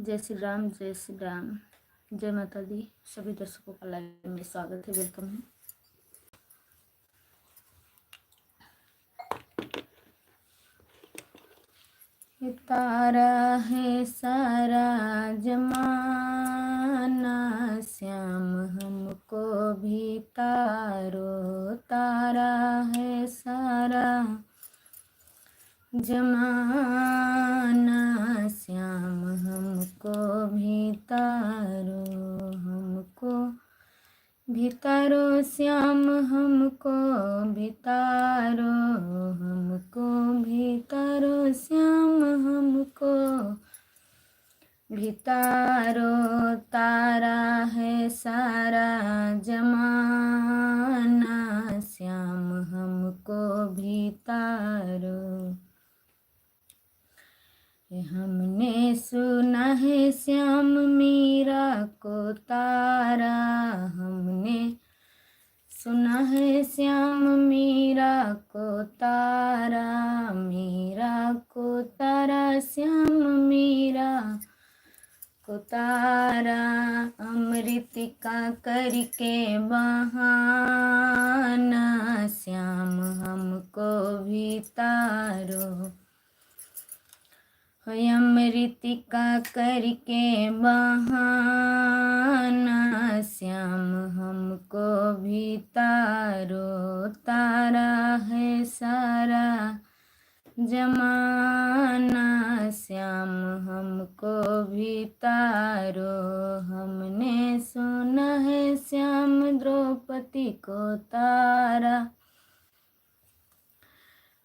जय श्री राम, जय श्री राम, जय माता दी। सभी दर्शकों का लाइव में स्वागत है, वेलकम है। तारा है सारा जमाना, श्याम हमको भी तारो। तारा है सारा जमाना, श्याम हमको भी तारो। हमको भितारो श्याम हमको भितारो। हमको भितारो श्याम हमको भितारो। तारा है सारा जमाना, श्याम हमको भितारो। हमने सुना है श्याम मीरा को तारा। हमने सुना है श्याम मीरा को तारा। मीरा को तारा श्याम मीरा को तारा। अमृतिका करके बहाना, श्याम हमको भी तारो। अमृतिका करके बहाना, श्याम हमको भी तारो। तारा है सारा जमाना, श्याम हमको भी तारो। हमने सुना है श्याम द्रौपदी को तारा।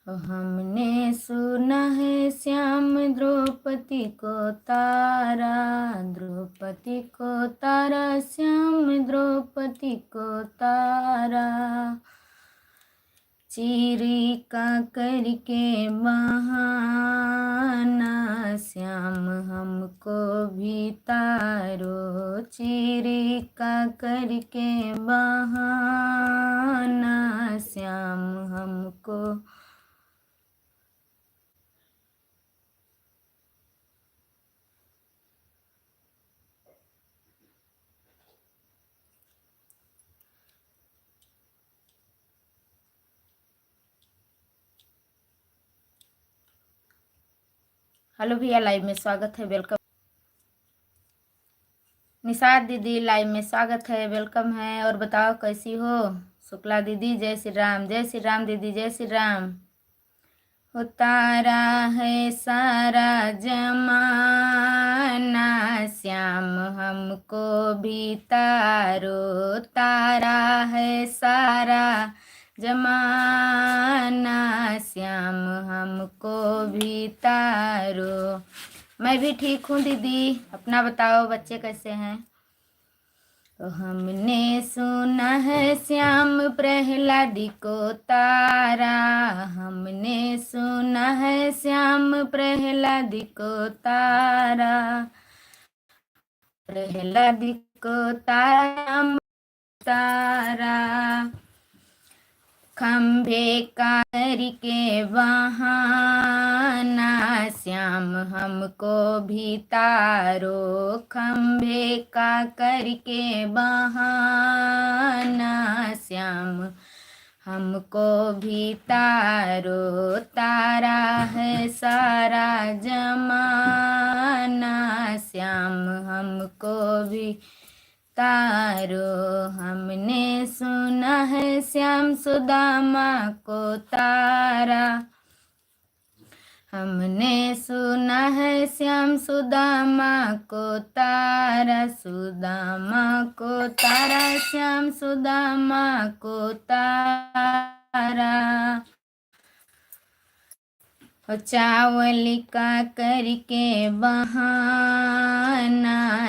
हमने सुना है श्याम द्रौपदी को तारा। द्रौपदी को तारा श्याम द्रौपदी को तारा। चिरिका करके बहाना, श्याम हमको भी तारो। चिरिका करके बहाना, श्याम हमको हेलो भैया, लाइव में स्वागत है, वेलकम। निषाद दीदी लाइव में स्वागत है, वेलकम है। और बताओ कैसी हो? शुक्ला दीदी जय श्री राम, जय श्री राम दीदी, जय श्री राम। हो तारा है सारा जमाना, श्याम हमको भी तारो। तारा है सारा जमाना, श्याम हमको भी तारो। मैं भी ठीक हूँ दीदी, अपना बताओ, बच्चे कैसे हैं? तो हमने सुना है श्याम प्रहलादी को तारा। हमने सुना है श्याम प्रहलादी को तारा। प्रहलादी को तारा तारा। खंभे का करके बहाना, श्याम हमको भी तारो। खंभे का करके बहाना, श्याम हमको भी तारो। तारा है सारा जमाना, श्याम हमको भी तारो। हमने सुना है श्याम सुदामा को तारा। हमने सुना है श्याम सुदामा को तारा। सुदामा को तारा श्याम सुदामा को तारा। चावल का करके बहाना,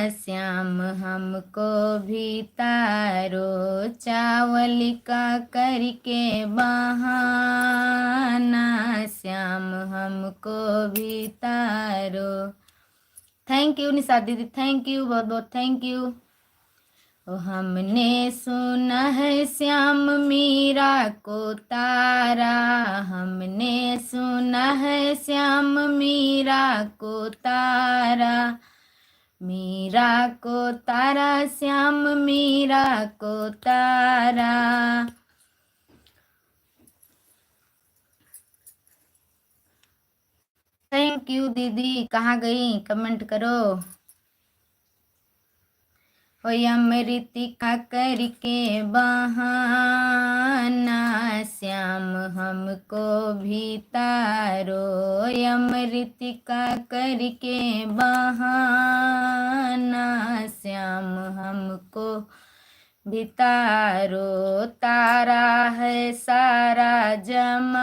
श्याम हमको भी तारो। चावल का करके बहाना, श्याम हमको भी तारो। थैंक यू निशा दीदी, थैंक यू, बहुत बहुत थैंक यू। हमने सुना है श्याम मीरा को तारा। हमने सुना है श्याम मीरा को तारा। मीरा को तारा श्याम मीरा को तारा। थैंक यू दीदी। कहाँ गई कमेंट करो। हो अमृतिका करके बहाना श्याम हमको भी तारो। अमृतिका करके बहाना श्याम हमको भी तारो। तारा है सारा जमाना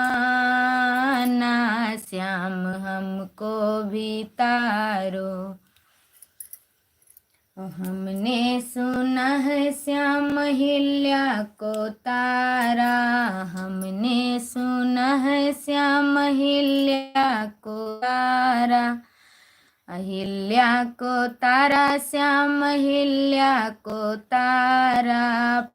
श्याम हमको भी तारो। हमने सुना है श्याम अहिल्या को तारा। हमने सुना है श्याम अहिल्या को तारा। अहिल्या को तारा श्याम अहिल्या को तारा।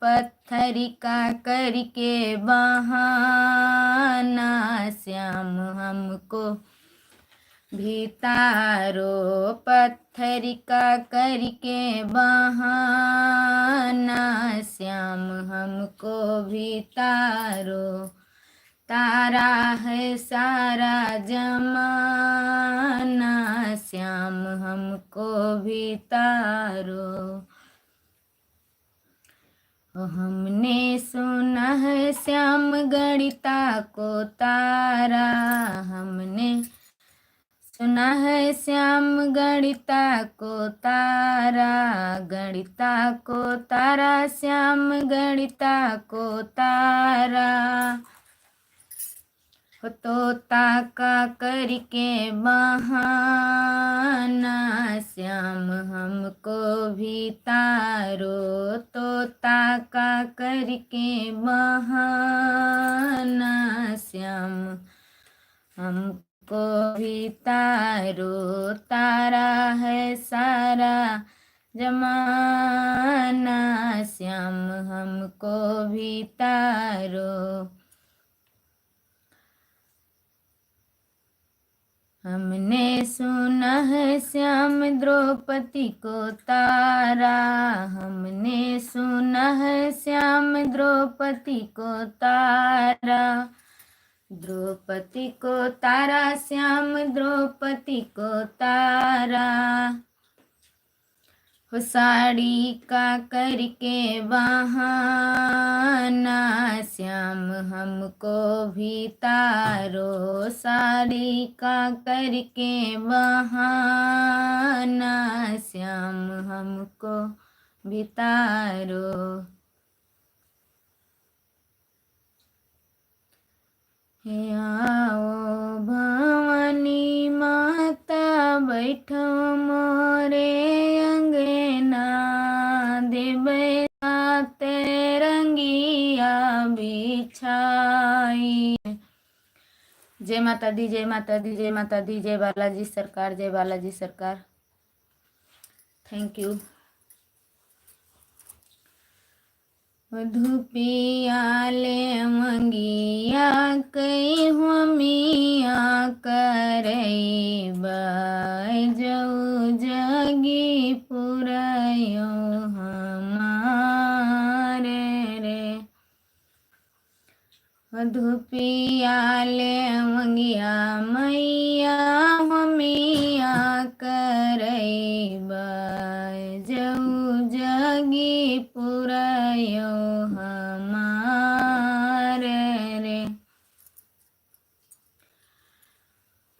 पत्थरिका करके बहाना श्याम हमको भी तारो। पत्थरिका करके बहाना श्याम हमको भी तारो। तारा है सारा जमाना श्याम हमको भी तारो। हमने सुना है श्याम गणिता को तारा। हमने सुना है श्याम गणिता को तारा। गणिता को तारा श्याम गणिता को तारा। हो तोता का करके बहाना श्याम हमको भी तारो। तोता का करके बहाना श्याम हमको भी तारो। तारा है सारा जमाना श्याम हमको भी तारो। हमने सुना है श्याम द्रौपदी को तारा। हमने सुना है श्याम द्रौपदी को तारा। द्रौपदी को तारा श्याम द्रौपदी को तारा। हो साड़ी का करके बहाना श्याम हमको भी तारो। साड़ी का करके बहाना श्याम हमको भी तारो। हे आओ भवानी माता बैठो मोरे अंगना। देवे साते रंगिया बिछाई। जय माता दी जय माता दी जय माता दी। जय बालाजी सरकार जय बालाजी सरकार। Thank you. धुपिया ले मंगिया कई हमिया करई बाजऊ जगी पुरयो हमारे रे। धुपिया ले मंगिया मैया हमिया करई बाजऊ जगी पुरयो हमारे रे।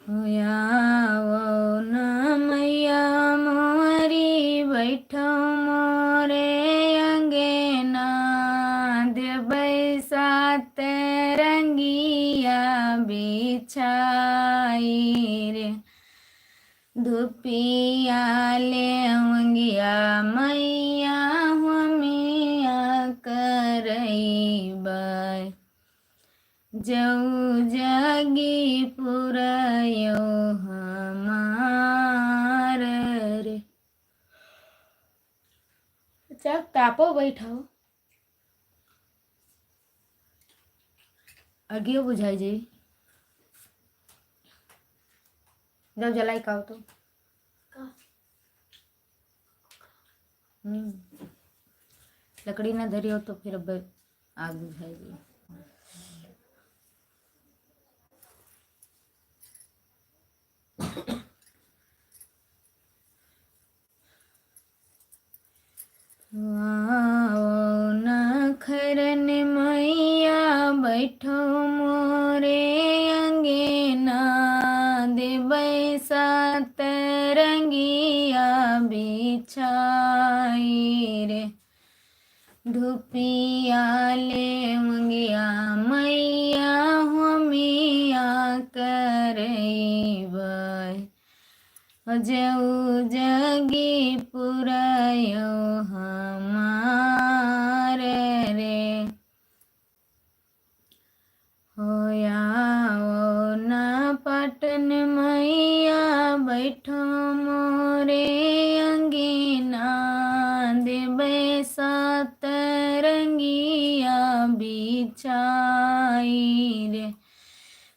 होया वो न मैया मोरी बैठो मोरे अंगना। देबै सात रंगिया बिछाई रे। धुपिया ले मंगिया मैया हमिया करई बाय जऊ जगी पुरयो हमार रे। अच्छा तापो बैठाओ अगियो बुझाई जी। जब जलाई का तो लकड़ी ना धरी हो तो फिर अब आग बुझाएगी। नखरन मैया बैठो मोरे अंगेना, देबै सतरंगिया बिछाई रे। धुपिया ले मंगिया मैया हमिया करैबै, जऊ जगी पुरयो हमार रे। होया न पटन मैया बैठो मोरे अंगीना, देबै सतरंगिया बिछाई रे।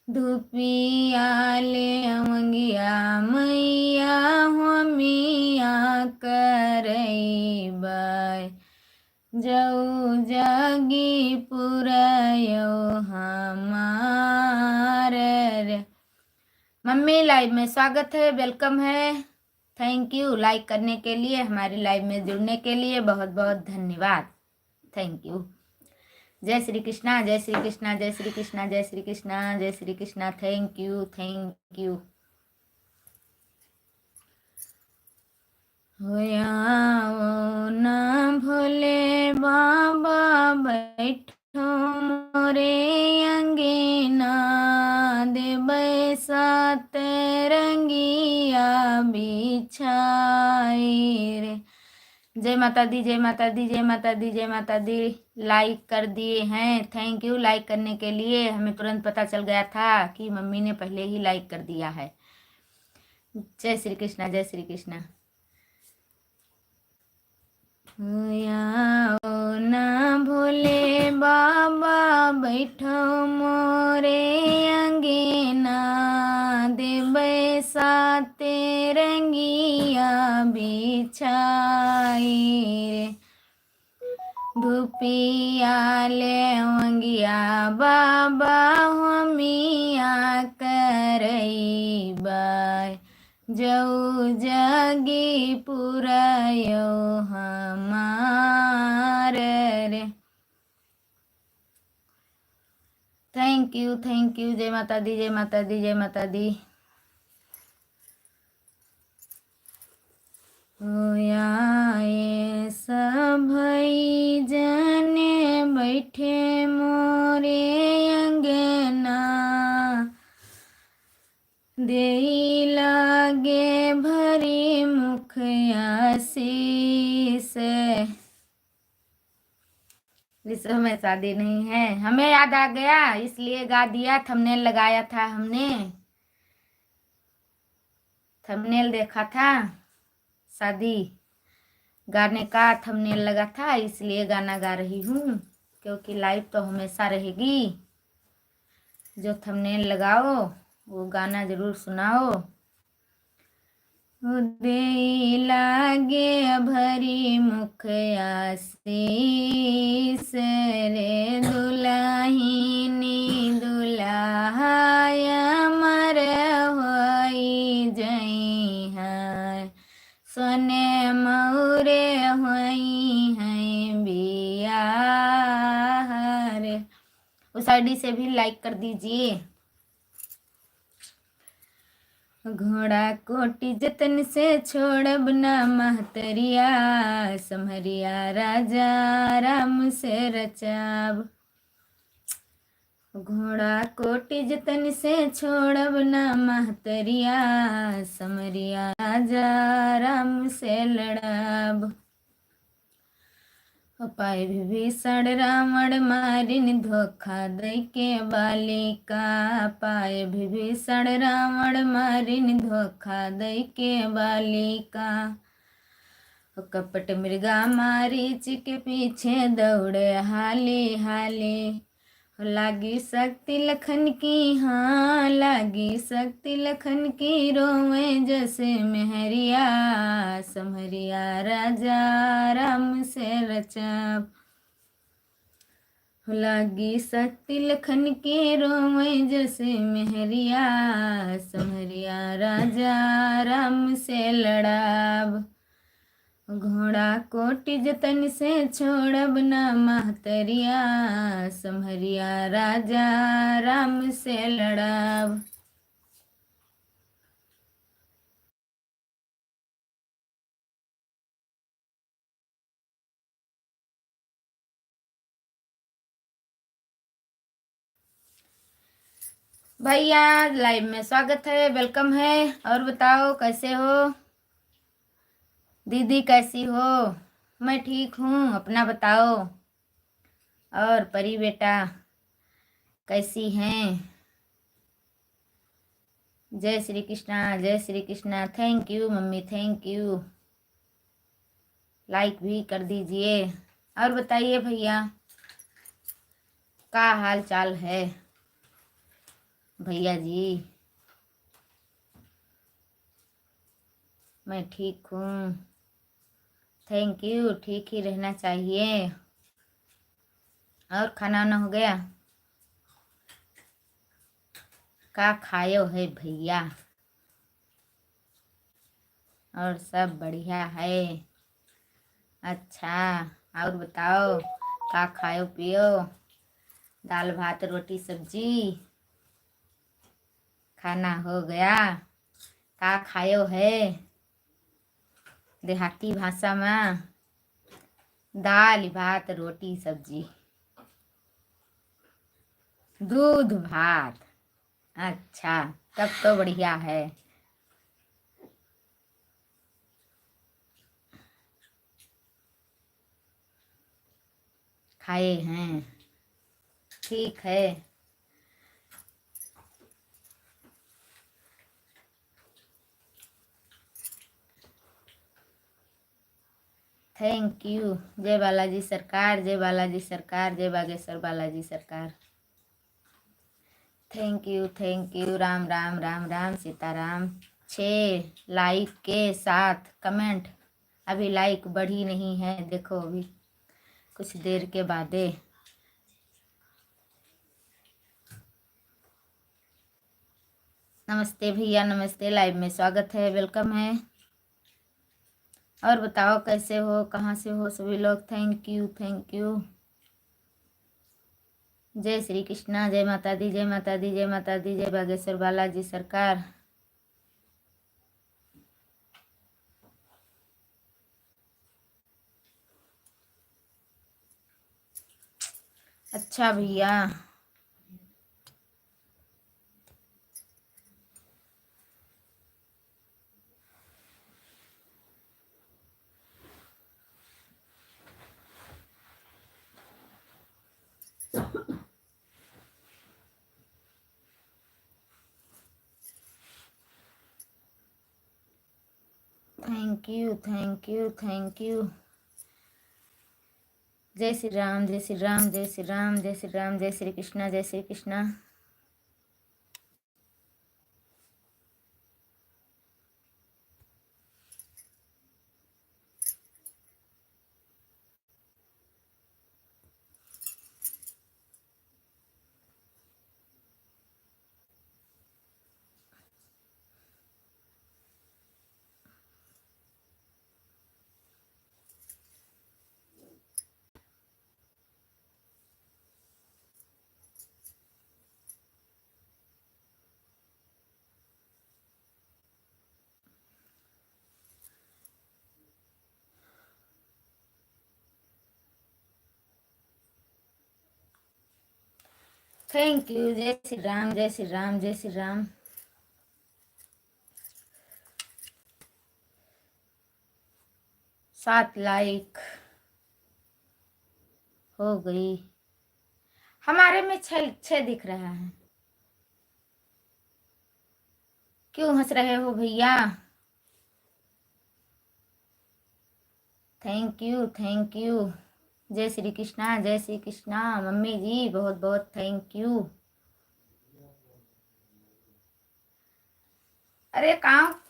धुपिया ले मंगिया मैया हमिया करैबै, जऊ जगी पुरयो हमार रे। मम्मी लाइव में स्वागत है, वेलकम है। थैंक यू लाइक करने के लिए, हमारी लाइव में जुड़ने के लिए बहुत बहुत धन्यवाद। Thank you. जय श्री कृष्णा, जय श्री कृष्णा, जय श्री कृष्णा, जय श्री कृष्णा, जय Shri Krishna. Thank you, thank you. होया ना भोले बाबा बैठो मोरे अंगेना, देबै सतरंगिया बिछाई रे। जय माता दी, जय माता दी, जय माता दी, जय माता दी। लाइक कर दिए हैं, थैंक यू लाइक करने के लिए। हमें तुरंत पता चल गया था कि मम्मी ने पहले ही लाइक कर दिया है। जय श्री कृष्णा, जय श्री कृष्णा। ना भोले बाबा बैठो मोरे अंगेना, देबै सतरंगिया बिछाई रे। धुपिया ले मंगिया बाबा हमिया करैबै, जऊ जगी पुरयो हमार रे। Thank you, thank you. जय माता दी, जय माता दी, जय माता दी। होया सभई जने बैठे मोरे अंगना, देई लागे भरी मुख आशीष। इस समय शादी नहीं है, हमें याद आ गया इसलिए गा दिया। थंबनेल लगाया था हमने, थंबनेल देखा था, शादी गाने का थंबनेल लगा था, इसलिए गाना गा रही हूँ। क्योंकि लाइव तो हमेशा रहेगी, जो थंबनेल लगाओ वो गाना जरूर सुनाओ। देई लागे भरी मुख आशीष रे, दुलाहिनी दुलाहाय मर होई जई है, सोने मौरे होई है बियाह रे। उस आईडी से भी लाइक कर दीजिए। घोड़ा कोटि जतन से छोड़ब ना महतरिया, समहरिया राजा राम से रचाब। घोड़ा कोटि जतन से छोड़ब ना महतरिया, समरिया राजा राम से लड़ब। पाए विभीषण रावण मारिन धोखा दई के बालिका, पाए विभीषण रावण मारिन धोखा दई के बालिका। कपट मृगा मारीच के पीछे दौड़े हाले हाले, लागी शक्ति लखन की, हाँ लागी शक्ति लखन की, रोवे जैसे मेहरिया, समहरिया राजा राम से रचब। लागी शक्ति लखन की, रोवे जैसे मेहरिया, समहरिया राजा राम से लड़ाब। घोड़ा कोटि जतन से छोड़ब ना महतरिया, समहरिया राजा राम से लड़ब। भैया लाइव में स्वागत है, वेलकम है। और बताओ कैसे हो दीदी, कैसी हो? मैं ठीक हूँ, अपना बताओ। और परी बेटा कैसी हैं? जय श्री कृष्णा, जय Shri Krishna. Thank you mummy, thank you. Like भी कर दीजिए। और बताइए भैया, क्या हाल चाल है भैया जी? मैं ठीक हूँ, थैंक यू। ठीक ही रहना चाहिए। और खाना वाना हो गया? का खायो है भैया? और सब बढ़िया है? अच्छा, और बताओ का खायो पियो? दाल भात रोटी सब्जी खाना हो गया? का खायो है देहाती भाषा में? दाल भात रोटी सब्जी, दूध भात। अच्छा, तब तो बढ़िया है। खाए हैं, ठीक है। Thank you. जय बालाजी सरकार, जय बालाजी सरकार, जय बागेश्वर बालाजी सरकार। Thank you. Ram Ram Ram Ram Sitaram. 6 like के साथ कमेंट। अभी लाइक बढ़ी नहीं है, देखो अभी कुछ देर के बाद। नमस्ते भैया, नमस्ते। लाइव में स्वागत है, वेलकम है। और बताओ कैसे हो, कहाँ से हो सभी लोग? Thank you, thank you. जय श्री कृष्णा, जय माता दी, जय माता दी, जय माता दी, जय बागेश्वर बालाजी सरकार। अच्छा भैया, thank you, thank you, thank you. जय श्री राम, जय श्री राम, जय श्री राम, जय श्री राम, जय श्री कृष्णा, जय श्री कृष्णा। Thank you. जय श्री राम, जय श्री राम, जय श्री राम। सात लाइक हो गई। हमारे में 6 दिख रहा है। क्यों हंस रहे हो भैया? Thank you, thank you. जय श्री कृष्णा मम्मी जी, बहुत बहुत थैंक यू। अरे कहाँ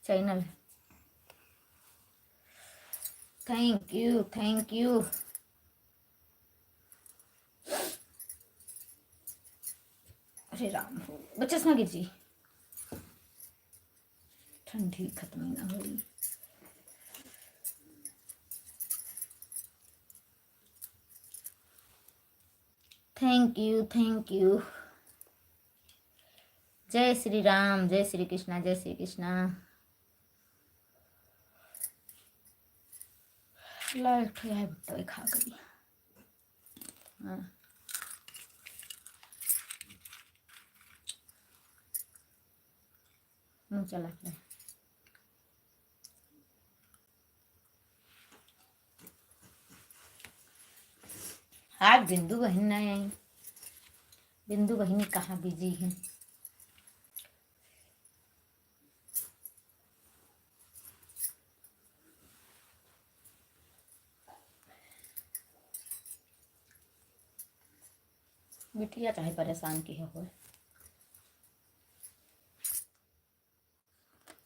channel. Thank you thank you. अरे राम हो बच्चे ना गिर जी, ठंडी खत्म ना हुई। Thank you thank you. जय श्री राम, जय श्री कृष्णा, जय श्री कृष्णा। लाइट है भुट्टा खा गई। हाँ मुँह चला के आज बिंदु बहन नहीं आई। बिंदु बहनी कहाँ बिजी है? बिटिया चाहे परेशान की हो।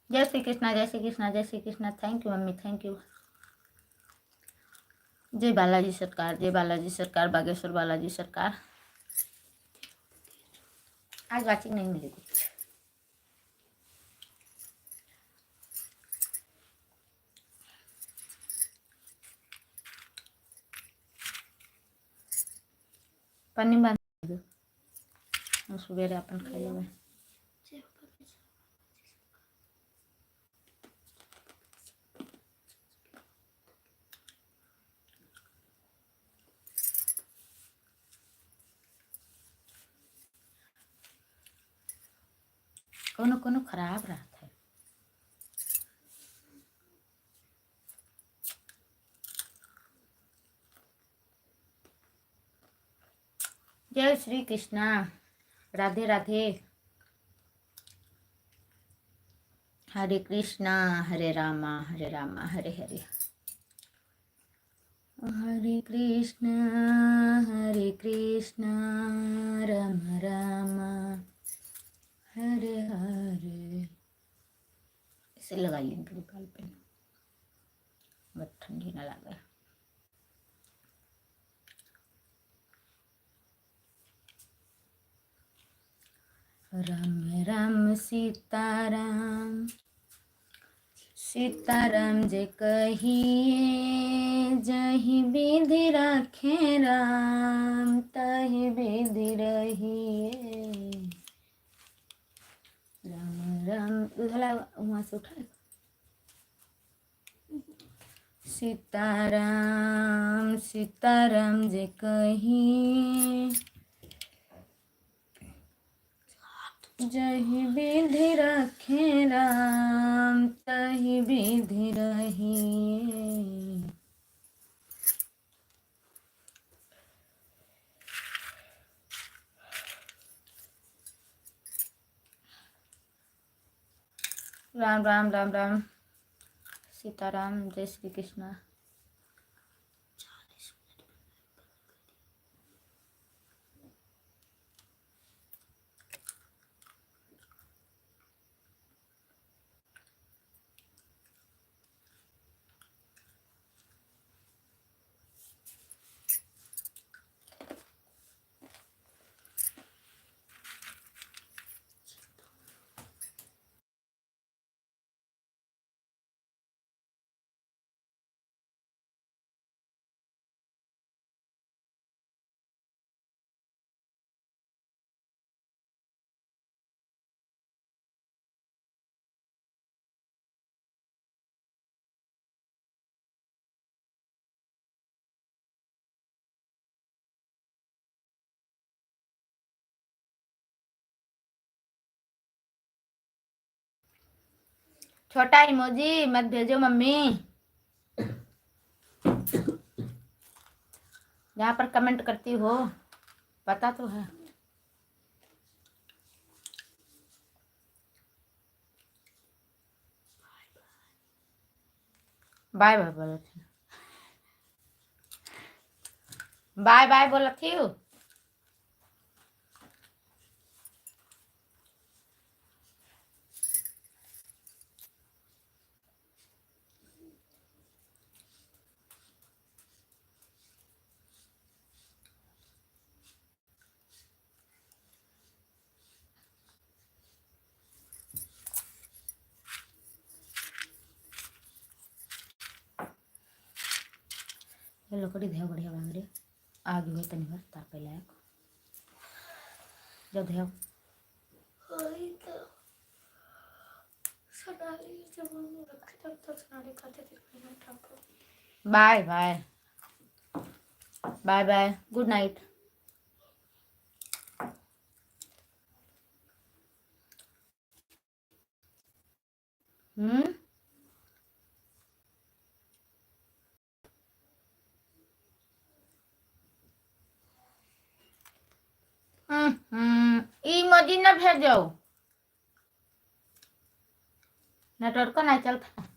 जय श्री कृष्णा, जय श्री कृष्णा, जय Shri Krishna. Thank you mummy, thank you. जय बालाजी सरकार, जय बालाजी सरकार, बागेश्वर बालाजी सरकार। आज वाचिंग नहीं मिलेगी। पन्नी बांध दो, सुबह अपन खाई हुए। कोनो कोनो खराब रहता है। जय श्री कृष्णा, राधे राधे। हरे कृष्णा हरे रामा हरे रामा हरे हरे, हरे कृष्णा राम राम हरे हरे। इसे लगाइए इनके गाल पे, बहुत ठंडी ना लगे। राम राम सीताराम, सीताराम जे कहिए, जही विधि राखे राम, तही विधि रहिए। राम राम उधला वहाँ से उठा। सीताराम सीताराम जे कहिए, जही विधि रखे राम, तही विधि रहिए। राम राम राम राम, सीताराम, जय श्री कृष्णा। छोटा इमोजी मत भेजो मम्मी। जहाँ पर कमेंट करती हो पता तो है। बाय बाय बोला थी, बाय बाय बोला थी। ये लकड़ी देव बढ़िया बांग रे आगे हुए तनी भर तापे लायक जो देव bye bye bye bye good night. हम्म इमोजी न भेजो, नेटवर्क नहीं चलता।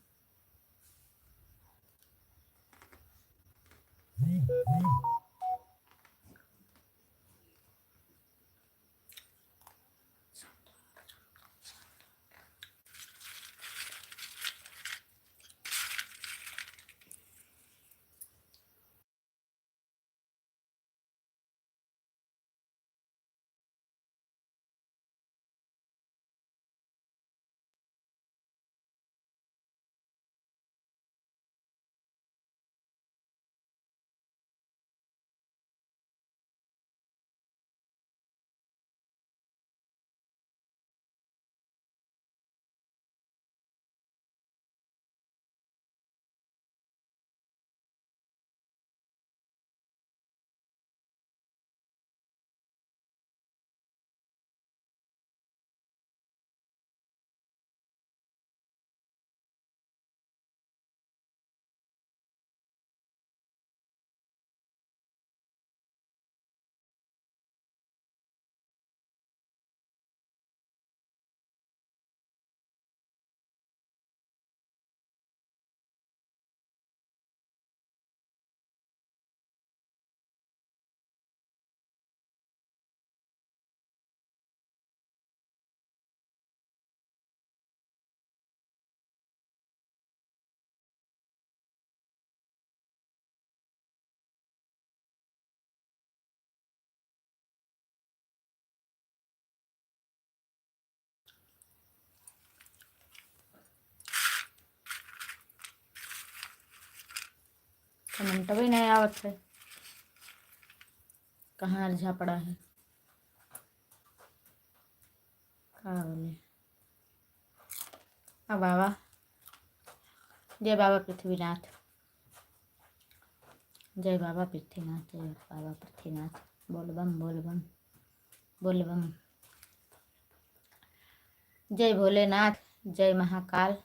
कमेंट भी नहीं आवत है, कहाँ अर्झा पड़ा है का बोले। बाबा जय बाबा पृथ्वीनाथ, जय बाबा पृथ्वीनाथ, जय बाबा पृथ्वीनाथ। बोल बम बोल बम बोल बम। जय भोलेनाथ, जय महाकाल,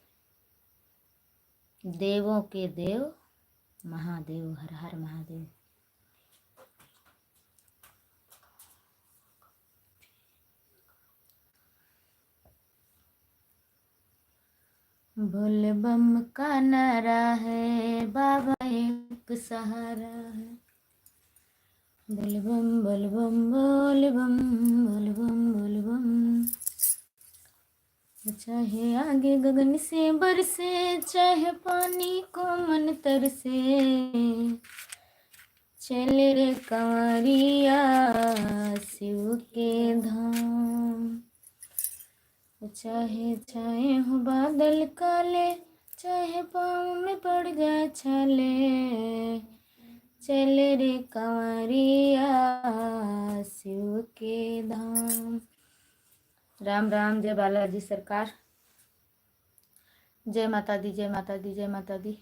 देवों के देव महादेव, हर हर महादेव। बोल बम का नारा है, बाबा एक सहारा है। बोल बम बोल बम बोल बम बोल बम बोल बम। चाहे आगे गगन से बरसे, चाहे पानी को मन तरसे, चले रे कंवरिया शिव के धाम। चाहे छाए हो बादल काले, चाहे पाँव में पड़ जाए छाले, चले रे कंवरिया शिव के धाम। राम राम, जय बालाजी सरकार, जय माता दी, जय माता दी, जय माता दी।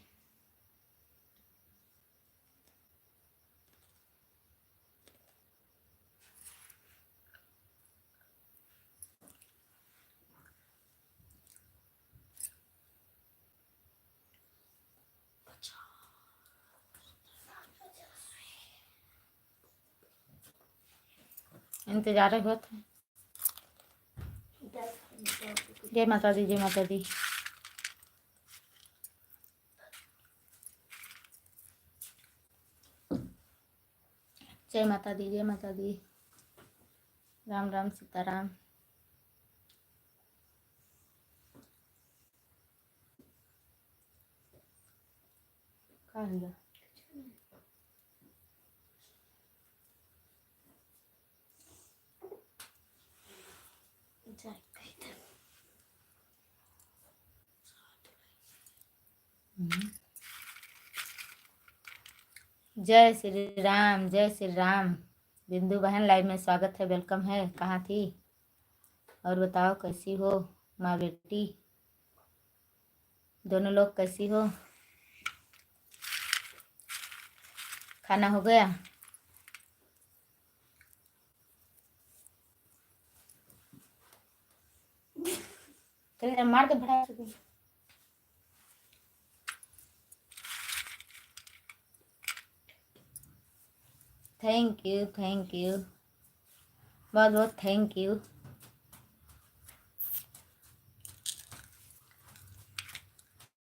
इंतजार है बहुत। जय माता दी, जय माता दी। जय माता दी, जय माता दी। राम राम सीताराम। का हुआ? जय श्री राम, जय श्री राम। बिंदु बहन लाइव में स्वागत है, वेलकम है। कहाँ थी? और बताओ कैसी हो माँ बेटी, दोनों लोग कैसी हो? खाना हो गया? चलिए मार के भड़ा। थैंक यू, थैंक यू, बहुत बहुत थैंक यू।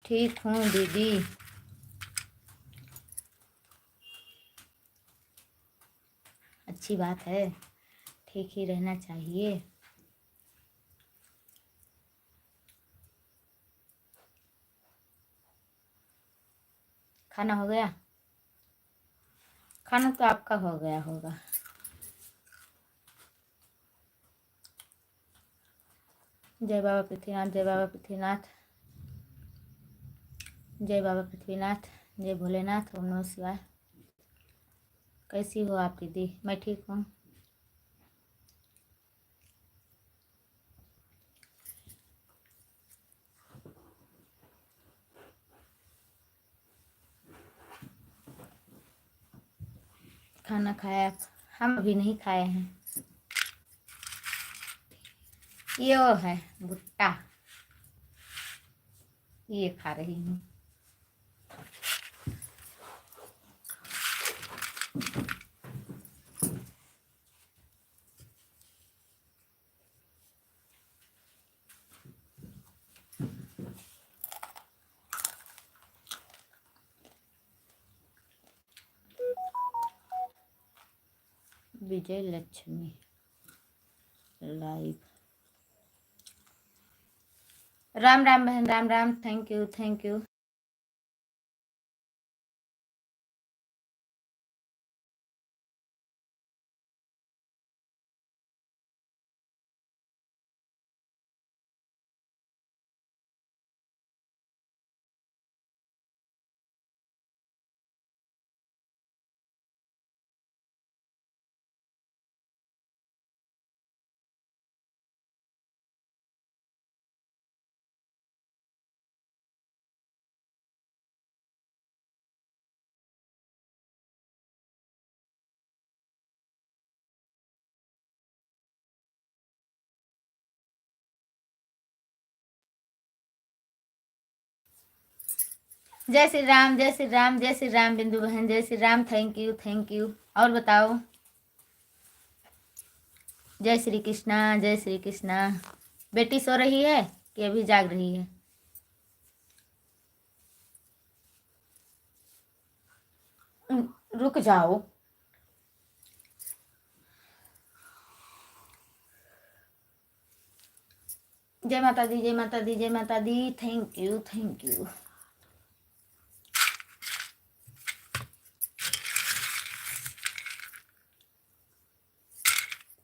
ठीक हूँ दीदी। अच्छी बात है, ठीक ही रहना चाहिए। खाना हो गया? खाना तो आपका हो गया होगा। जय बाबा पृथ्वीनाथ, जय बाबा पृथ्वीनाथ, जय बाबा पृथ्वीनाथ, जय भोलेनाथ, ओम नमः शिवाय। कैसी हो आप दीदी? मैं ठीक हूँ। खाना खाया? हम अभी नहीं खाए हैं। ये वो है भुट्टा, ये खा रही हूँ। विजय लक्ष्मी लाइव। राम राम बहन, Ram Ram, thank you, thank you. जय श्री राम, जय श्री राम, जय श्री राम। बिंदु बहन जय Shri Ram, thank you, thank you. और बताओ? जय श्री कृष्णा, जय श्री कृष्णा। बेटी सो रही है कि अभी जाग रही है? रुक जाओ। जय माता दी, जय माता दी, जय माता दी, थैंक यू, थैंक यू।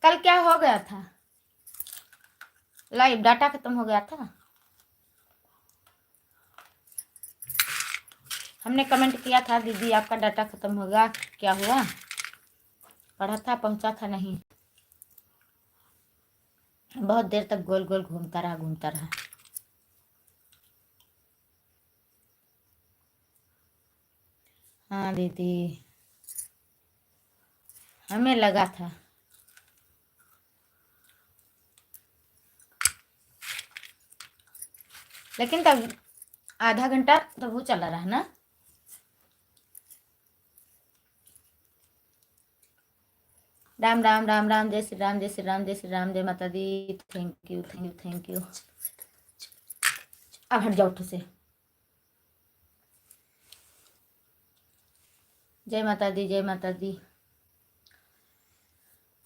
कल क्या हो गया था? लाइव डाटा खत्म हो गया था। हमने कमेंट किया था दीदी आपका डाटा खत्म हो गया, क्या हुआ? पढ़ा था, पहुंचा था नहीं। बहुत देर तक गोल गोल घूमता रहा, घूमता रहा। हाँ दीदी, हमें लगा था। लेकिन तब आधा घंटा तो वो चला रहा ना। राम राम राम राम, जय श्री राम, जय श्री राम, जय श्री राम, जय माता दी। Thank you thank you thank you. अब हट जाओ उठो से। जय माता दी, जय माता दी।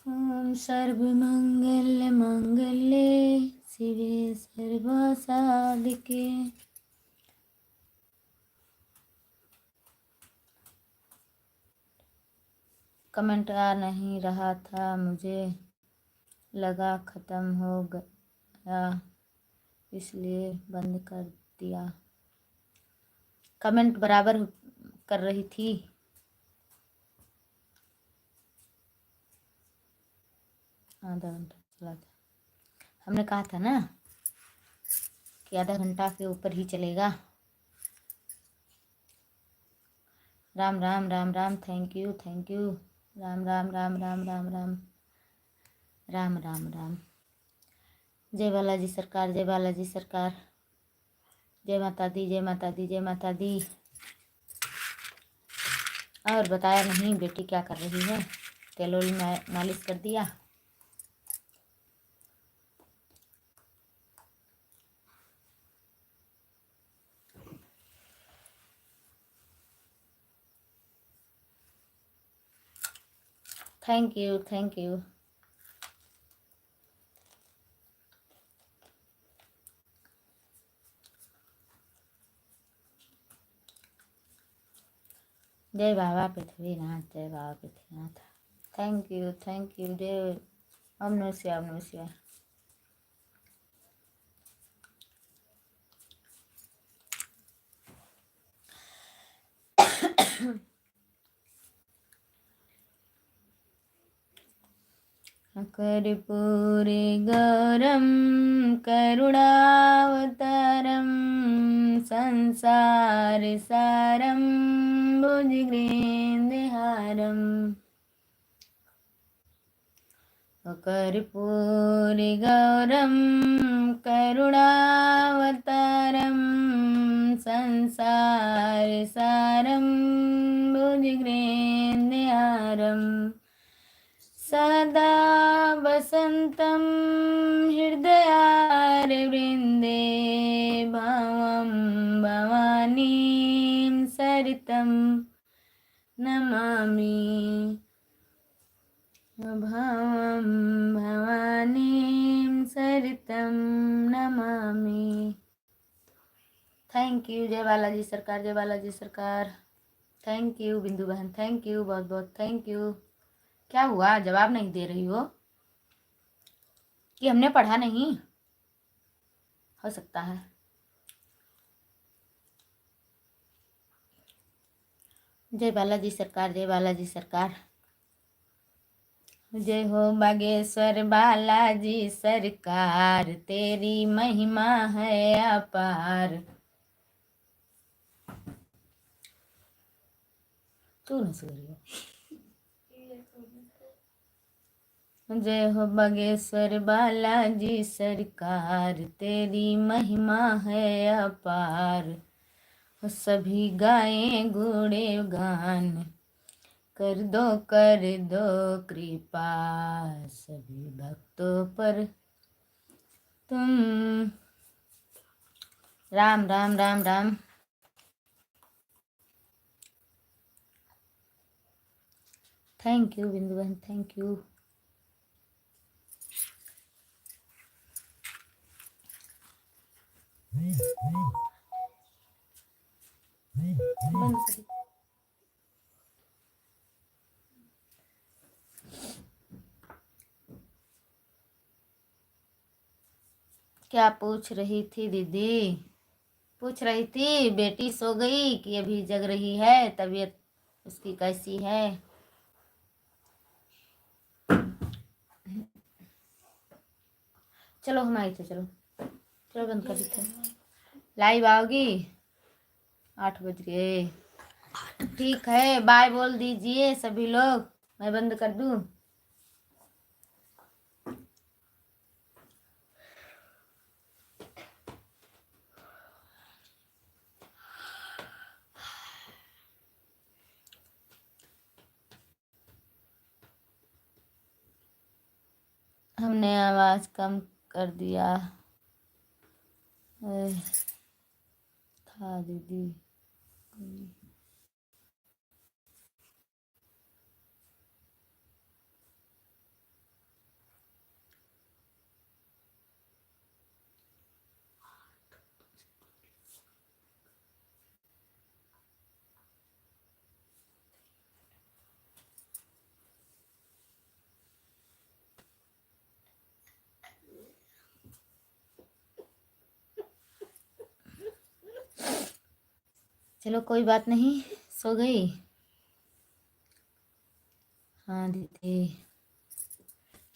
ओम सर्वमंगल मंगले शिवे सर्वसाधिके। कमेंट आ नहीं रहा था, मुझे लगा ख़त्म हो गया इसलिए बंद कर दिया। कमेंट बराबर कर रही थी। आधा घंटा चला था, हमने कहा था ना कि आधा घंटा के ऊपर ही चलेगा। Ram Ram Ram Ram, thank you thank you. Ram Ram Ram Ram Ram Ram Ram Ram Ram. जय बालाजी सरकार, जय बालाजी सरकार। जय माता दी, जय माता दी, जय माता दी। और बताया नहीं बेटी क्या कर रही है? तेल ओल मालिश कर दिया? Thank you thank you. जय बाबा पृथ्वीनाथ, जय बाबा Prithvinath. Thank you thank you. जय ओम नमः शिवाय, ओम नमः शिवाय। कर्पूरे गौरम करुणावतारम संसार सारम भुजगेन्द्रहारम। कर्पूरे गौरम करुणावतारम संसार सारम भुजगेन्द्रहारम। सदा वसन्तं हृदयारविन्दे भावं भवानीं सरितं नमामि। भावं भवानीं सरितं नमामि। Thank you. जय बालाजी सरकार, जय बालाजी सरकार। थैंक यू बिंदु बहन, थैंक यू बहुत बहुत थैंक यू। क्या हुआ, जवाब नहीं दे रही हो? कि हमने पढ़ा नहीं? हो सकता है। जय बालाजी सरकार, जय बालाजी सरकार। जय हो बागेश्वर बालाजी सरकार, तेरी महिमा है अपार। तू न सुन। जय हो बागेश्वर बालाजी सरकार, तेरी महिमा है अपार। सभी गाएं गुणे गान, कर दो कृपा सभी भक्तों पर तुम। राम राम राम राम। थैंक यू बिंदु बहन, थैंक यू। क्या पूछ रही थी दीदी? पूछ रही थी बेटी सो गई कि अभी जग रही है, तबीयत उसकी कैसी है? चलो हम आए थे, चलो चलो बंद कर देते। लाइव आओगी? 8 बज गए। ठीक है, बाय बोल दीजिए सभी लोग, मैं बंद कर दूं? आवाज़ कम कर दिया था दीदी। चलो कोई बात नहीं, सो गई। हाँ दीदी,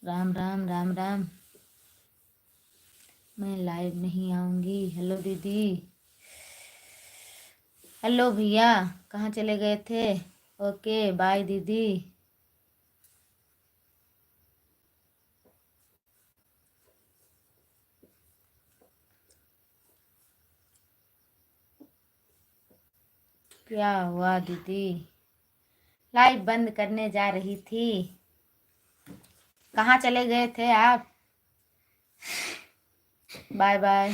राम राम राम राम। मैं लाइव नहीं आऊँगी। हेलो दीदी। हेलो भैया, कहाँ चले गए थे? ओके बाय दीदी। क्या हुआ दीदी? लाइव बंद करने जा रही थी। कहाँ चले गए थे आप? बाय बाय,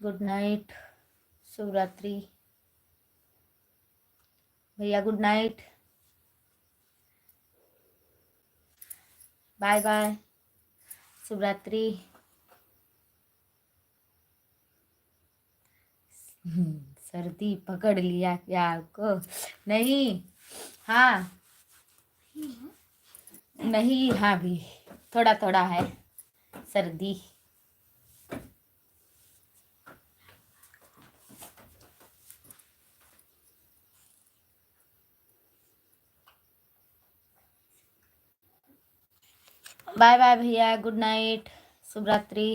गुड नाइट, शुभ रात्रि। भैया गुड नाइट, बाय बाय, शुभ रात्रि। सर्दी पकड़ लिया क्या आपको? नहीं, हाँ नहीं, हाँ भी थोड़ा थोड़ा है सर्दी। बाय बाय भैया, गुड नाइट, शुभ रात्रि।